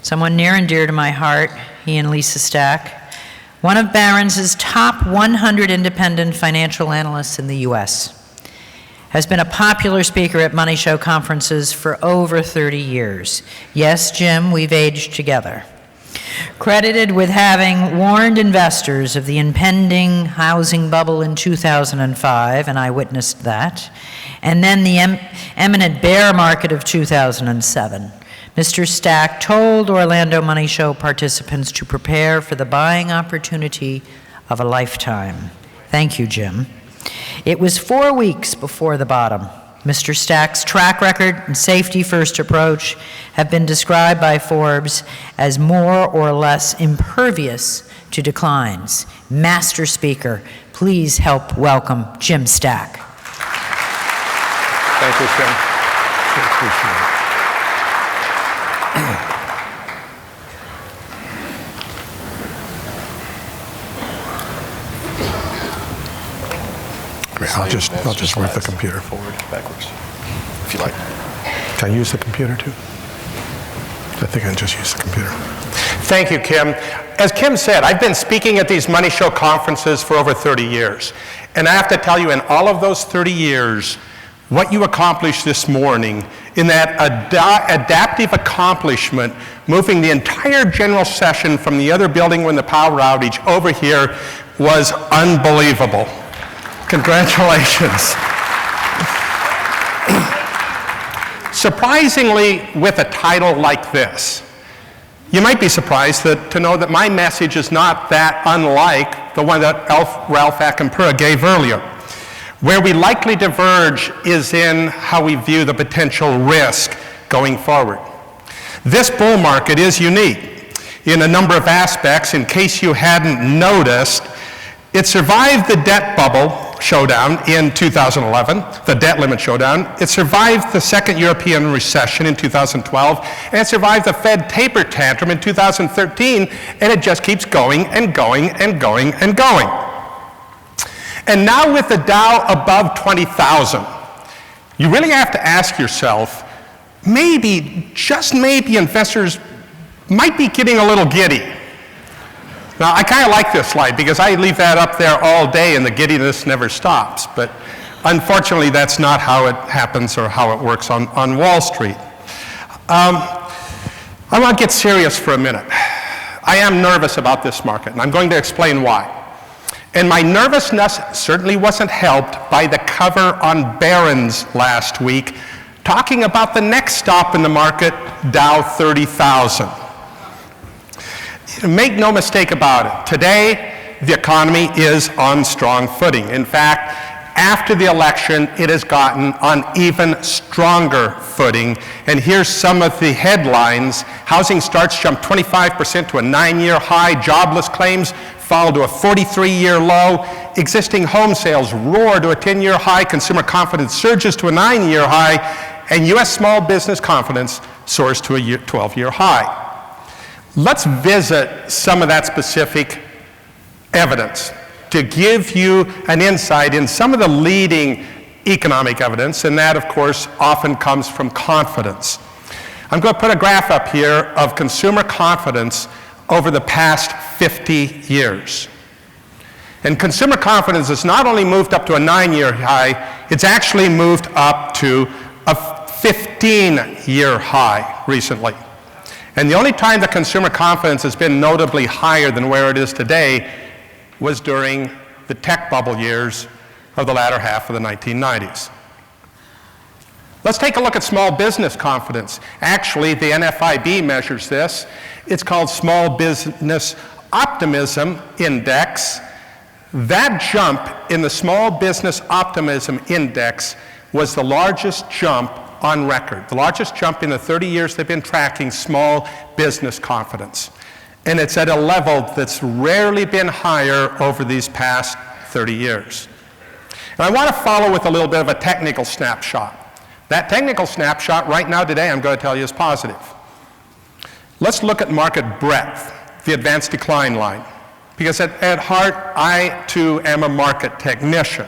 someone near and dear to my heart, he and Lisa Stack, one of Barron's top 100 independent financial analysts in the U.S., has been a popular speaker at money show conferences for over 30 years. Yes, Jim, we've aged together. Credited with having warned investors of the impending housing bubble in 2005, and I witnessed that, and then the imminent bear market of 2007. Mr. Stack told Orlando Money Show participants to prepare for the buying opportunity of a lifetime. Thank you, Jim. It was 4 weeks before the bottom. Mr. Stack's track record and safety-first approach have been described by Forbes as more or less impervious to declines. Master speaker, please help welcome Jim Stack. Thank you, Tim. Appreciate it. I'll just move the computer forward, backwards, if you like. Can I use the computer too? I think I can just use the computer. Thank you, Kim. As Kim said, I've been speaking at these money show conferences for over 30 years. And I have to tell you, in all of those 30 years, what you accomplished this morning in that adaptive accomplishment, moving the entire general session from the other building when the power outage over here, was unbelievable. Congratulations. Surprisingly, with a title like this, you might be surprised to know that my message is not that unlike the one that Ralph Acampura gave earlier. Where we likely diverge is in how we view the potential risk going forward. This bull market is unique in a number of aspects. In case you hadn't noticed, it survived the debt bubble showdown in 2011, the debt limit showdown. It survived the second European recession in 2012, and it survived the Fed taper tantrum in 2013, and it just keeps going and going and going and going. And now with the Dow above 20,000, you really have to ask yourself, maybe, just maybe, investors might be getting a little giddy. Now, I kind of like this slide because I leave that up there all day and the giddiness never stops. But unfortunately, that's not how it happens or how it works on Wall Street. I want to get serious for a minute. I am nervous about this market, and I'm going to explain why. And my nervousness certainly wasn't helped by the cover on Barron's last week, talking about the next stop in the market, Dow 30,000. Make no mistake about it. Today, the economy is on strong footing. In fact, after the election, it has gotten on even stronger footing. And here's some of the headlines. Housing starts jumped 25% to a 9-year high. Jobless claims fall to a 43-year low. Existing home sales roar to a 10-year high. Consumer confidence surges to a 9-year high. And U.S. small business confidence soars to a 12-year high. Let's visit some of that specific evidence to give you an insight in some of the leading economic evidence, and that, of course, often comes from confidence. I'm going to put a graph up here of consumer confidence over the past 50 years. And consumer confidence has not only moved up to a 9-year high, it's actually moved up to a 15-year high recently. And the only time that consumer confidence has been notably higher than where it is today was during the tech bubble years of the latter half of the 1990s. Let's take a look at small business confidence. Actually, the NFIB measures this. It's called Small Business Optimism Index. That jump in the Small Business Optimism Index was the largest jump on record, the largest jump in the 30 years they've been tracking small business confidence. And it's at a level that's rarely been higher over these past 30 years. And I want to follow with a little bit of a technical snapshot. That technical snapshot right now today, I'm going to tell you, is positive. Let's look at market breadth, the advanced decline line. Because at heart, I too am a market technician.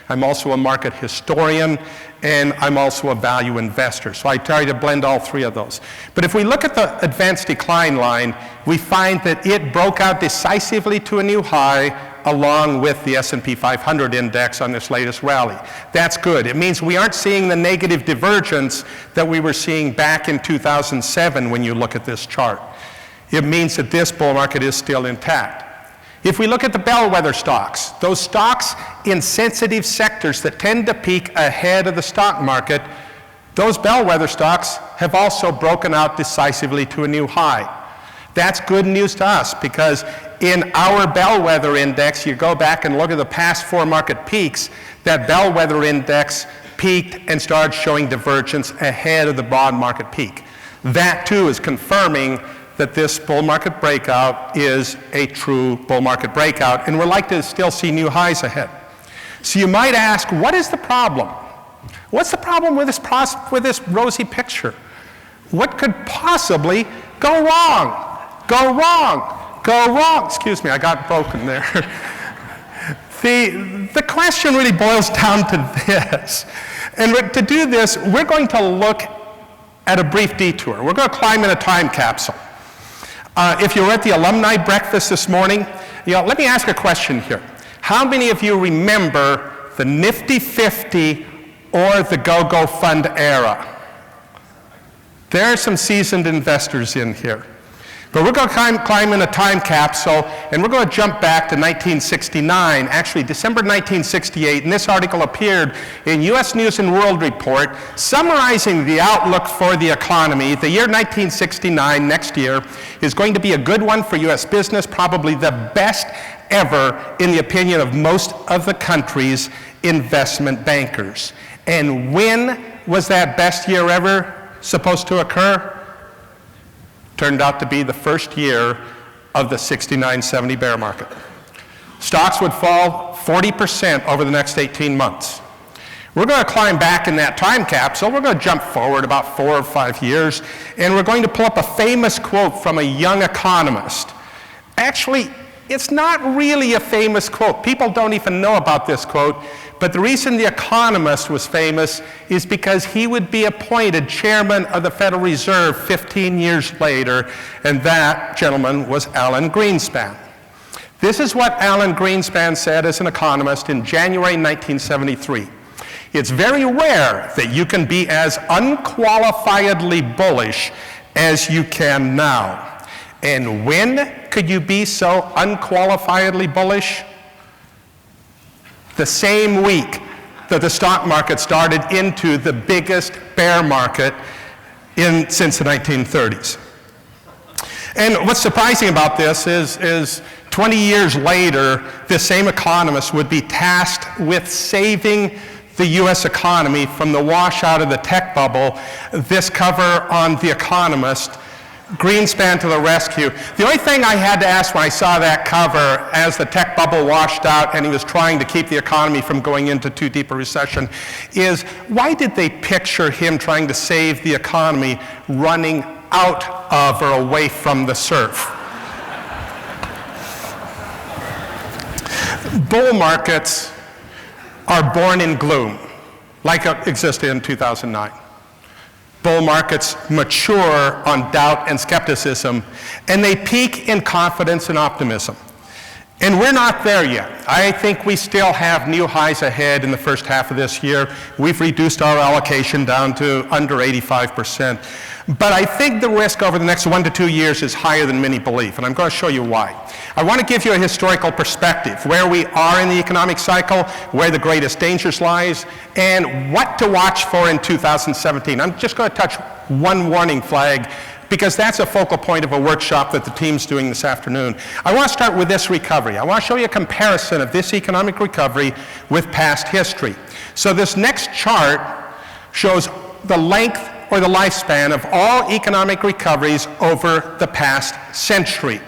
I'm also a market historian, and I'm also a value investor. So I try to blend all three of those. But if we look at the advanced decline line, we find that it broke out decisively to a new high along with the S&P 500 index on this latest rally. That's good. It means we aren't seeing the negative divergence that we were seeing back in 2007 when you look at this chart. It means that this bull market is still intact. If we look at the bellwether stocks, those stocks in sensitive sectors that tend to peak ahead of the stock market, those bellwether stocks have also broken out decisively to a new high. That's good news to us because in our bellwether index, you go back and look at the past 4 market peaks, that bellwether index peaked and started showing divergence ahead of the broad market peak. That too is confirming that this bull market breakout is a true bull market breakout, and we're likely to still see new highs ahead. So you might ask, what is the problem? What's the problem with this rosy picture? What could possibly go wrong? Go wrong, go wrong. Excuse me, I got broken there. The question really boils down to this. And to do this, we're going to look at a brief detour. We're going to climb in a time capsule. If you were at the alumni breakfast this morning, let me ask a question here. How many of you remember the Nifty 50 or the Go-Go Fund era? There are some seasoned investors in here. But we're going to climb in a time capsule, and we're going to jump back to 1969, actually December 1968, and this article appeared in U.S. News & World Report summarizing the outlook for the economy. The year 1969, next year, is going to be a good one for U.S. business, probably the best ever in the opinion of most of the country's investment bankers. And when was that best year ever supposed to occur? Turned out to be the first year of the 69-70 bear market. Stocks would fall 40% over the next 18 months. We're going to climb back in that time capsule. We're going to jump forward about 4 or 5 years, and we're going to pull up a famous quote from a young economist. Actually, it's not really a famous quote. People don't even know about this quote, but the reason The Economist was famous is because he would be appointed chairman of the Federal Reserve 15 years later, and that gentleman was Alan Greenspan. This is what Alan Greenspan said as an economist in January 1973. It's very rare that you can be as unqualifiedly bullish as you can now. And when could you be so unqualifiedly bullish? The same week that the stock market started into the biggest bear market since the 1930s. And what's surprising about this is 20 years later, this same economist would be tasked with saving the U.S. economy from the washout of the tech bubble. This cover on The Economist, Greenspan to the rescue. The only thing I had to ask when I saw that cover as the tech bubble washed out and he was trying to keep the economy from going into too deep a recession is, why did they picture him trying to save the economy running out of or away from the surf? Bull markets are born in gloom, like it existed in 2009. Bull markets mature on doubt and skepticism, and they peak in confidence and optimism. And we're not there yet. I think we still have new highs ahead in the first half of this year. We've reduced our allocation down to under 85%. But I think the risk over the next 1 to 2 years is higher than many believe, and I'm going to show you why. I want to give you a historical perspective, where we are in the economic cycle, where the greatest dangers lies, and what to watch for in 2017. I'm just going to touch one warning flag, because that's a focal point of a workshop that the team's doing this afternoon. I want to start with this recovery. I want to show you a comparison of this economic recovery with past history. So this next chart shows the length or the lifespan of all economic recoveries over the past century.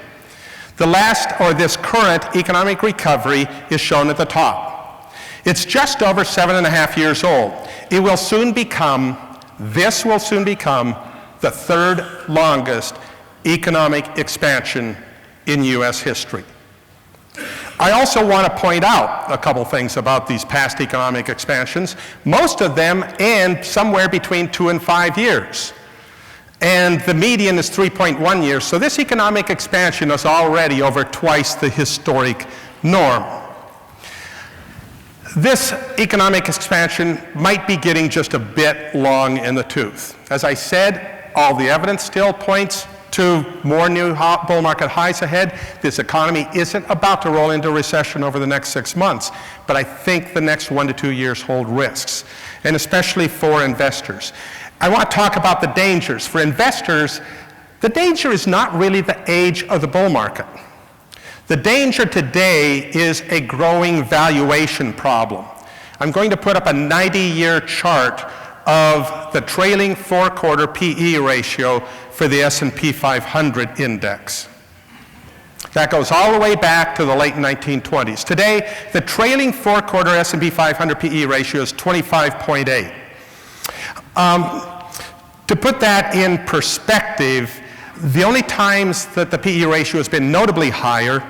The last, or this current economic recovery, is shown at the top. It's just over 7.5 years old. It will soon become, this will soon become, the third longest economic expansion in U.S. history. I also want to point out a couple things about these past economic expansions. Most of them end somewhere between 2 and 5 years. And the median is 3.1 years. So this economic expansion is already over twice the historic norm. This economic expansion might be getting just a bit long in the tooth. As I said, all the evidence still points to more new bull market highs ahead. This economy isn't about to roll into recession over the next 6 months, but I think the next 1 to 2 years hold risks, and especially for investors. I want to talk about the dangers. For investors, the danger is not really the age of the bull market. The danger today is a growing valuation problem. I'm going to put up a 90-year chart of the trailing 4-quarter PE ratio for the S&P 500 index. That goes all the way back to the late 1920s. Today, the trailing 4-quarter S&P 500 PE ratio is 25.8. To put that in perspective, the only times that the PE ratio has been notably higher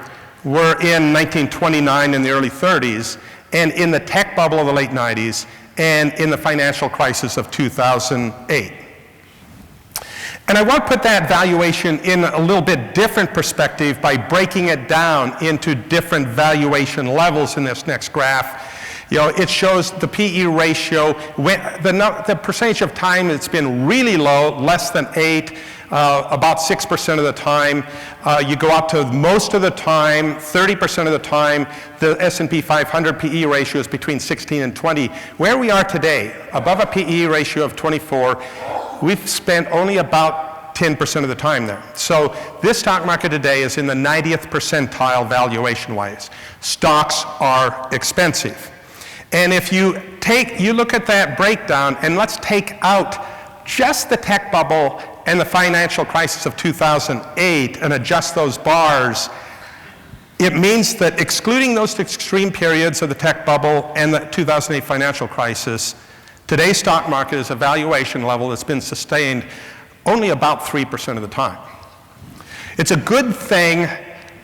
were in 1929 and the early 30s, and in the tech bubble of the late 90s, and in the financial crisis of 2008. And I want to put that valuation in a little bit different perspective by breaking it down into different valuation levels in this next graph. You know, it shows the PE ratio, the percentage of time it's been really low, less than 8, about 6% of the time. You go up to most of the time, 30% of the time, the S&P 500 PE ratio is between 16 and 20. Where we are today, above a PE ratio of 24, we've spent only about 10% of the time there. So this stock market today is in the 90th percentile valuation-wise. Stocks are expensive. And if you look at that breakdown, and let's take out just the tech bubble and the financial crisis of 2008 and adjust those bars, it means that excluding those extreme periods of the tech bubble and the 2008 financial crisis, today's stock market is a valuation level that's been sustained only about 3% of the time. It's a good thing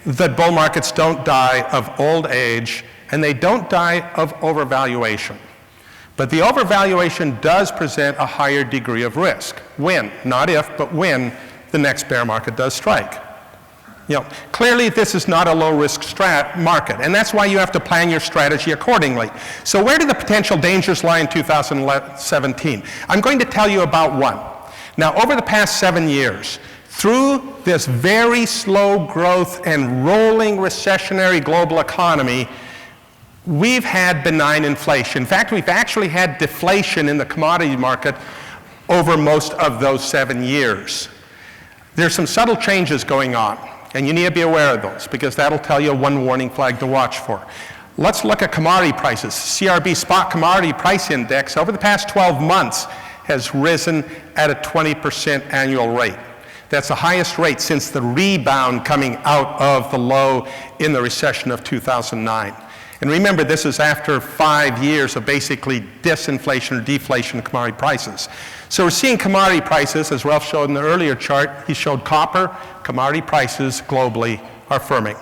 that bull markets don't die of old age, and they don't die of overvaluation. But the overvaluation does present a higher degree of risk when, not if, but when the next bear market does strike. You know, clearly this is not a low-risk market, and that's why you have to plan your strategy accordingly. So where do the potential dangers lie in 2017? I'm going to tell you about one. Now, over the past 7 years, through this very slow growth and rolling recessionary global economy, we've had benign inflation. In fact, we've actually had deflation in the commodity market over most of those 7 years. There's some subtle changes going on, and you need to be aware of those, because that'll tell you one warning flag to watch for. Let's look at commodity prices. CRB Spot Commodity Price Index over the past 12 months has risen at a 20% annual rate. That's the highest rate since the rebound coming out of the low in the recession of 2009. And remember, this is after 5 years of basically disinflation or deflation of commodity prices. So we're seeing commodity prices, as Ralph showed in the earlier chart. He showed copper. Commodity prices globally are firming.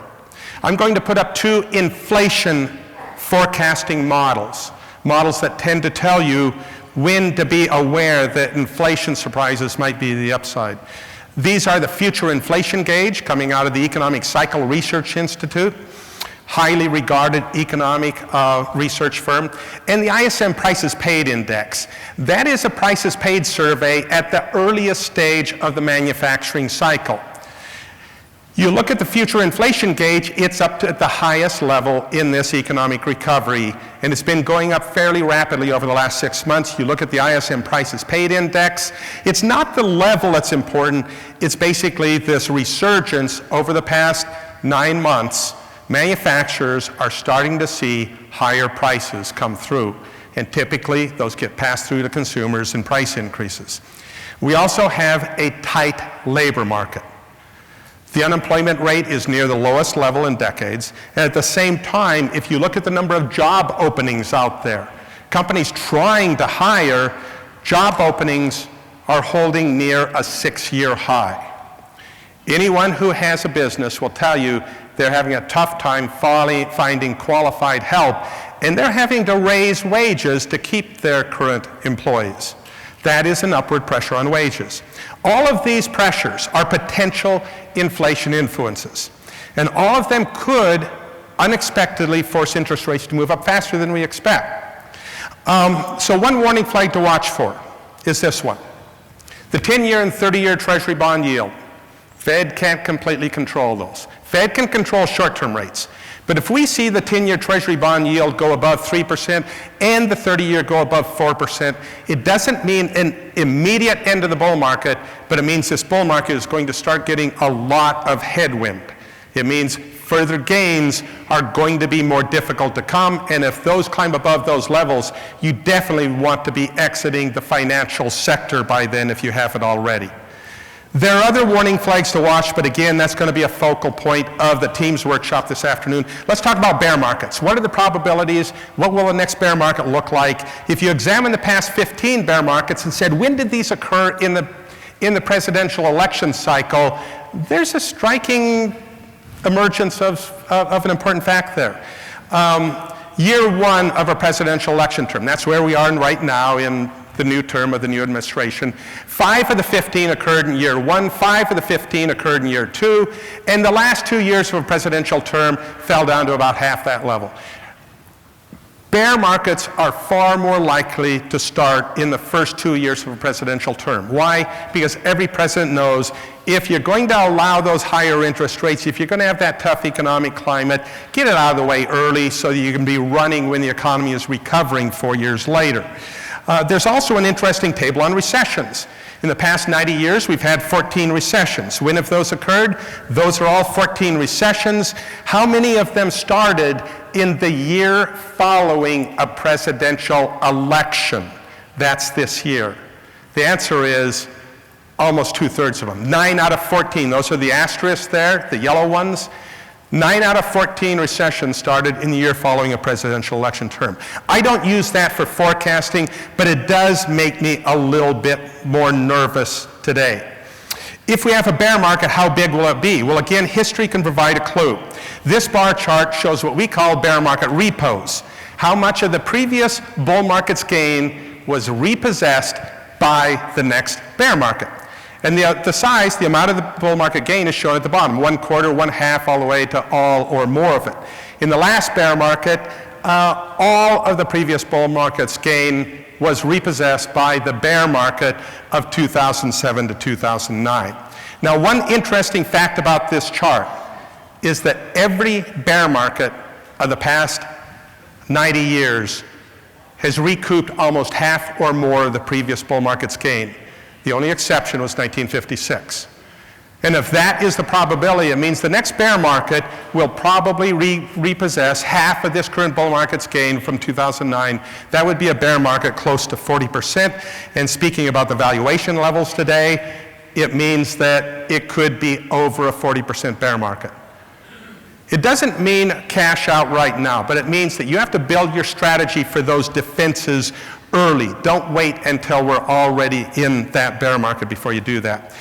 I'm going to put up 2 inflation forecasting models that tend to tell you when to be aware that inflation surprises might be the upside. These are the Future Inflation Gauge coming out of the Economic Cycle Research Institute, highly regarded economic research firm, and the ISM Prices Paid Index. That is a prices paid survey at the earliest stage of the manufacturing cycle. You look at the Future Inflation Gauge, it's up to the highest level in this economic recovery, and it's been going up fairly rapidly over the last 6 months. You look at the ISM Prices Paid Index, it's not the level that's important, it's basically this resurgence over the past 9 months. Manufacturers are starting to see higher prices come through, and typically those get passed through to consumers in price increases. We also have a tight labor market. The unemployment rate is near the lowest level in decades, and at the same time, if you look at the number of job openings out there, companies trying to hire, job openings are holding near a 6-year high. Anyone who has a business will tell you they're having a tough time finding qualified help, and they're having to raise wages to keep their current employees. That is an upward pressure on wages. All of these pressures are potential inflation influences, and all of them could unexpectedly force interest rates to move up faster than we expect. So one warning flag to watch for is this one. The 10-year and 30-year Treasury bond yield. Fed can't completely control those. Fed can control short-term rates. But if we see the 10-year Treasury bond yield go above 3% and the 30-year go above 4%, it doesn't mean an immediate end of the bull market, but it means this bull market is going to start getting a lot of headwind. It means further gains are going to be more difficult to come, and if those climb above those levels, you definitely want to be exiting the financial sector by then if you haven't already. There are other warning flags to watch, but again, that's going to be a focal point of the team's workshop this afternoon. Let's talk about bear markets. What are the probabilities? What will the next bear market look like? If you examine the past 15 bear markets and said, when did these occur in the presidential election cycle, there's a striking emergence of an important fact there. Year one of a presidential election term, that's where we are right now in the new term of the new administration. 5 of the 15 occurred in year 1, 5 of the 15 occurred in year 2, and the last 2 years of a presidential term fell down to about half that level. Bear markets are far more likely to start in the first 2 years of a presidential term. Why? Because every president knows if you're going to allow those higher interest rates, if you're going to have that tough economic climate, get it out of the way early so that you can be running when the economy is recovering 4 years later. There's also an interesting table on recessions. In the past 90 years, we've had 14 recessions. When have those occurred? Those are all 14 recessions. How many of them started in the year following a presidential election? That's this year. The answer is almost 2/3 of them. 9 out of 14. Those are the asterisks there, the yellow ones. 9 out of 14 recessions started in the year following a presidential election term. I don't use that for forecasting, but it does make me a little bit more nervous today. If we have a bear market, how big will it be? Well, again, history can provide a clue. This bar chart shows what we call bear market repos. How much of the previous bull market's gain was repossessed by the next bear market. And the size, the amount of the bull market gain is shown at the bottom, 1/4, 1/2, all the way to all or more of it. In the last bear market, all of the previous bull market's gain was repossessed by the bear market of 2007 to 2009. Now, one interesting fact about this chart is that every bear market of the past 90 years has recouped almost half or more of the previous bull market's gain. The only exception was 1956. And if that is the probability, it means the next bear market will probably repossess half of this current bull market's gain from 2009. That would be a bear market close to 40%. And speaking about the valuation levels today, it means that it could be over a 40% bear market. It doesn't mean cash out right now, but it means that you have to build your strategy for those defenses early. Don't wait until we're already in that bear market before you do that.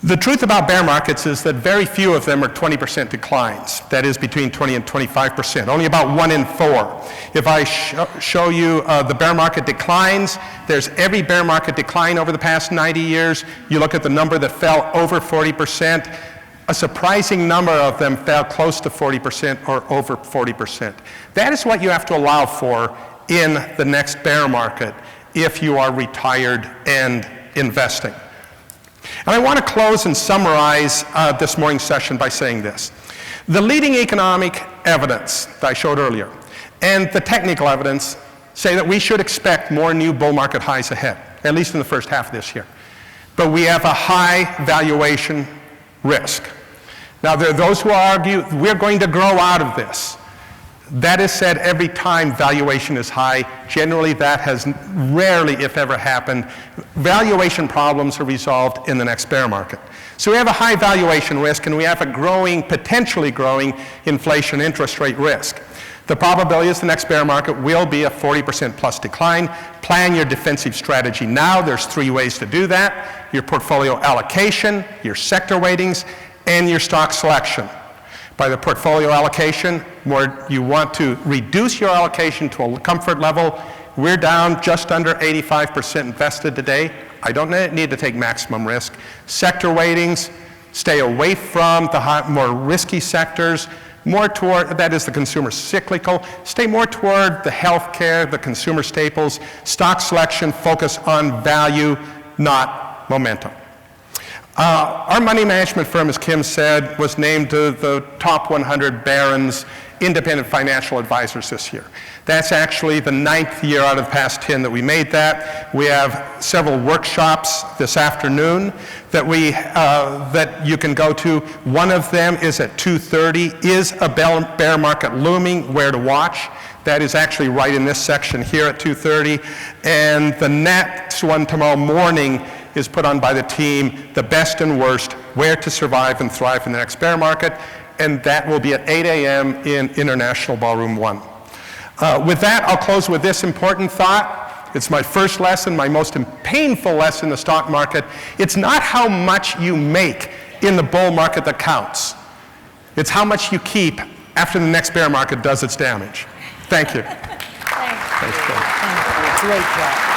The truth about bear markets is that very few of them are 20% declines. That is between 20 and 25%. Only about 1 in 4. If I show you the bear market declines, there's every bear market decline over the past 90 years. You look at the number that fell over 40%. A surprising number of them fell close to 40% or over 40%. That is what you have to allow for in the next bear market if you are retired and investing. And I want to close and summarize this morning's session by saying this. The leading economic evidence that I showed earlier and the technical evidence say that we should expect more new bull market highs ahead, at least in the first half of this year. But we have a high valuation risk. Now, there are those who argue we're going to grow out of this. That is said every time valuation is high. Generally, that has rarely, if ever, happened. Valuation problems are resolved in the next bear market. So we have a high valuation risk, and we have a growing, potentially growing inflation interest rate risk. The probability is the next bear market will be a 40% plus decline. Plan your defensive strategy now. There's 3 ways to do that: your portfolio allocation, your sector weightings, and your stock selection. By the portfolio allocation, where you want to reduce your allocation to a comfort level. We're down just under 85% invested today. I don't need to take maximum risk. Sector weightings, stay away from the more risky sectors, more toward, that is the consumer cyclical, stay more toward the healthcare, the consumer staples. Stock selection, focus on value, not momentum. Our money management firm, as Kim said, was named to the top 100 Barron's independent financial advisors this year. That's actually the 9th year out of the past 10 that we made that. We have several workshops this afternoon that you can go to. One of them is at 2:30. Is a bear market looming? Where to watch? That is actually right in this section here at 2:30. And the next one tomorrow morning is put on by the team, The Best and Worst, Where to Survive and Thrive in the Next Bear Market, and that will be at 8 a.m. in International Ballroom 1. With that, I'll close with this important thought. It's my first lesson, my most painful lesson in the stock market. It's not how much you make in the bull market that counts. It's how much you keep after the next bear market does its damage. Thank you. Thanks. Great job.